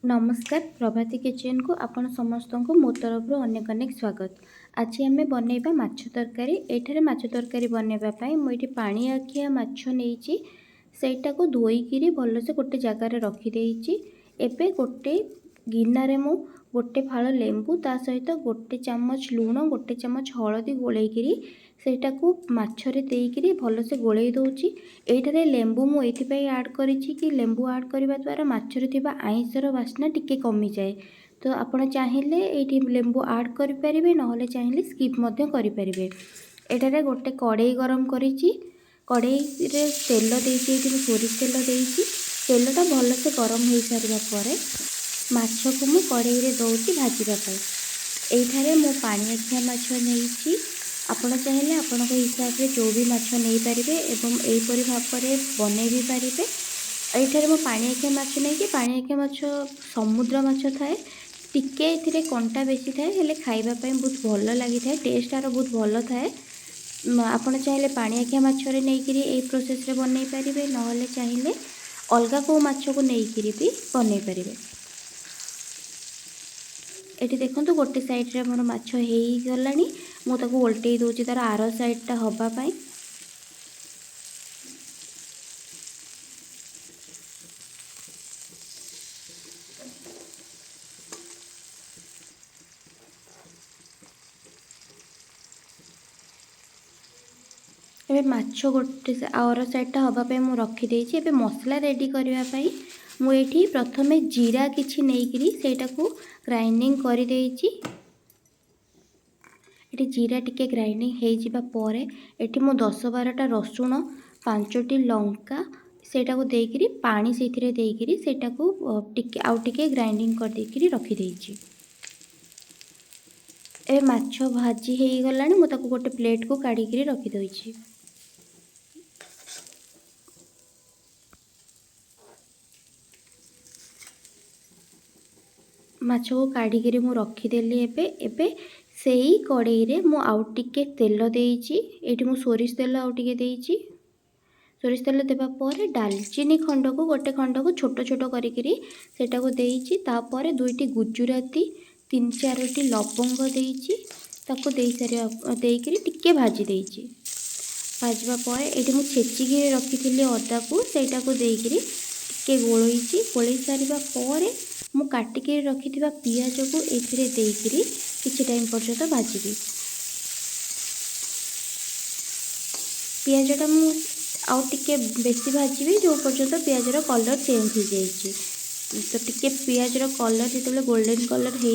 नमस्कार प्रभाती किचन को आपण समस्त को मो तरफ अनेक अनेक स्वागत। आज आम बनइबा माछ तरकारी। एठारे माछ तरकारी बनइबा मुझे पानी आखिया माछ नहीं सेटा को धोईकी भलसे गोटे जगार रखिदेची। एबे गोटे गिनारे मु गोटे फाड़ लेंबू ता सहित गोटे चामच लुण गोटे चामच हलदी गोलेकी सेटा को माछरे देइकिरी भलसे गोलई दउची। एठारे लेंबू मु एथिपाई ऐड करिछि कि लेंबू ऐड करबा द्वारा माछरे थिबा आइंसर बास्ना टिके कमी जाए। तो आपण चाहिए ये लेंबू ऐड करि परिबे नहले चाहिए स्किप मध्य करि परिबे। एठारे गोटे कड़ाई गरम करिछि। कड़ाई रे तेल देइछि। एठी सोरिष तेल देइछि। तेलटा भलसे गरम हो सारिबा परे माछ को मु कड़ाई रे दउछि भाजिबा पाई। एठारे मु पानी आखिया माछ नेइछि। आपण चाहिए आपण हिसाब से जो भी माछ नहीं पारे एवं यहीपरी भाव में बन भी पारे। ये मो पानी आखिया माछ नहीं पानी आखिया माछ समुद्र माछ थाए टिके ए कंटा बेसी थाए हेले खाइबापी बहुत भल लगी था। टेस्ट तार बहुत भल थाए। आपण चाहिए पानी आखिया माछरे नहीं यही प्रोसेस रे बन पारे नहले चाहिए अलग को माछ को लेकिन भी बन पारे। ये देखो गोटे साइड्रे मोर माछ हो गला मुझे ओल्टे दूसरी तार आर साइडटा हाँपाई। एबे माछ गोटे आर साइडटा हाँपाई मु रखीदे। एबे मसला रेडी करने मुझे प्रथमे जीरा किछि नहीं सेटा को ग्राइंडिंग कर देइछि। ये जीरा टिके ग्राइंडिंग हो जावा परे एठी मु 10-12टा रसुण 5टी लंका सेटा को देकरी पानी से देकरी सेटा को टिके आउ टिके ग्राइंडिंग कर देकरी रखी देइछि। ए माछ भाजी हे गलानी मु ताको गोटे प्लेट को काढ़ी करी रखी दोइछि। माछ को काढ़ी करी मु रखीदेली। एबे सेई कड़ाई रे मु आउ टिके तेल देइछि। एठी मु सोरिष तेल आउ टिके देइछि। सोरिष तेल देबा परे डालचीनी खंड को गोटे खंड को छोट छोट करिकरी सेटा को देइछि। तापर 2टी गुजराती 3-4टी लवंग देइछि। ताको देई सारिया देइकरी टिके भाजी देइछि। भाजबा परे एठी मु छेचिकी रखिथिली अदा को सेटा को देइकरी टिके गोलैछि। गोलै सारिबा परे मु काटिके रखिथिबा पियाज को एथिरे देइकरी किछि टाइम पर्यंत भाजिबी। पियाजटा मु आउ टिके बेसी भाजी जो पर्यंत पियाजर कलर चेंज हो जाइए। तो टिके पियाजर कलर जो गोल्डन कलर हो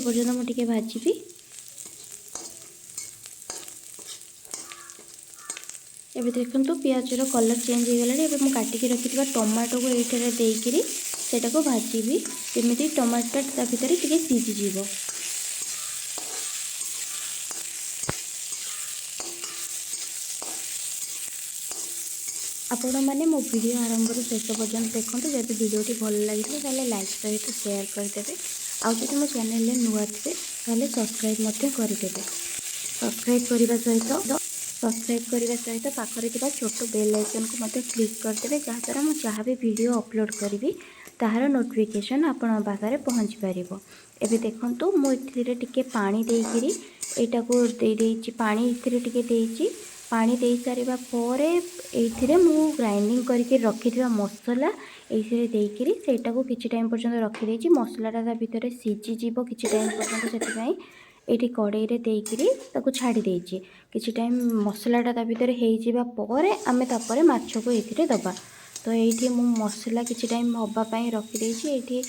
पर्यंत मुझे भाजी। एबे देखो पियाजर कलर चेंज हो गला। एबे मु काटिके रखिथिबा टमाटो को एठारे देइकरी सेटा को भाजी जमी टमाटर ता भितर टिके सीझी जीवो। आपण मैंने मो वीडियो आरंभ शेष पर्यंत देखते। जब वीडियोटी भल लगी लाइक सहित शेयर करदे। आदि मो चैनल नुआ थे सब्सक्राइब करदे। सब्सक्राइब करने सहित पाखरे थिबा छोट बेल आइकन को मते क्लिक करदे जहाँद्वारा मु जहाँ भी वीडियो अपलोड करी तार नोटिफिकेशन आपण पाखे पहुँच पारिबो। एबे देखंतु मु इथिरे टिके पानी देइकिरी एटा को दे देइछि। पानी इथिरे टिके देइछि। पानी दे सारिबा परे एथिरे मु ग्राइंडिंग करके रखिथिबा मसला एथिरे देइकिरी सेटा को किछि टाइम पर्यंत रखि देइछि। मसलाटा ता भितर सीझी जीवो किछि टाइम पर्यंत। सेतिपई एठी कड़ाई रे देइकिरी ताको छाड़ी देइछि। किछि टाइम मसलाटा ता भितर हेइ जिबा परे आमे तापरे माछ को एथिरे दबा। तो एठी मु मसला किछि टाइम हबा पई रखि देइछि। एठी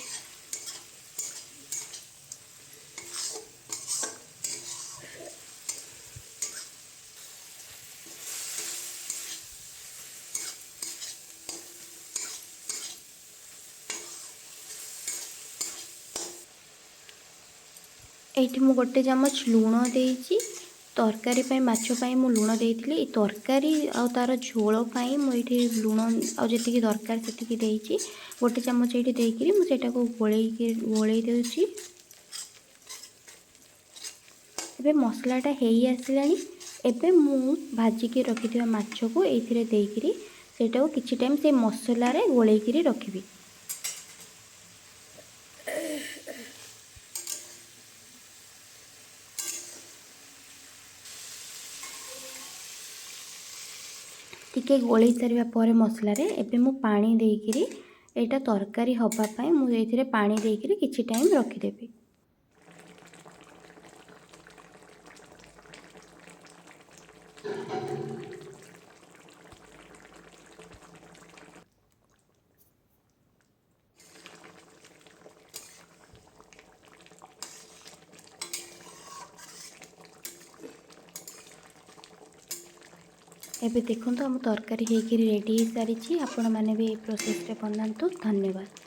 एठी मु गोटे चामच लुण देइछि। तरकारी पाई माछ पाई मु लुण देइथिली। तरकारी आ तार झोल पाई मु एठी लुण आ जेतिकी दरकार सेतिकी देइछि। गोटे चामच एठी देइकिरी मु सेटा को गोळेई देउछि। एबे मसलाटा हेई आसिलानी। एबे मु भाजिके रखिथिबा माछ को एथिरे देइकिरी सेटा को किछि टाइम से मसला रे गोळेइकिरी रखिबी। टिके गोलई सारिबा पर मसला रे एबे मु पानी देइकिरी एटा तरकारी हबा पई मु एथिरे पानी देइकिरी किछि टाइम रखि देबी। एबे देखंतु हम तरकारी हेकिरी रेडी हो सारी छी। आपण माने भी ए प्रोसेस रे बनांतु। धन्यवाद।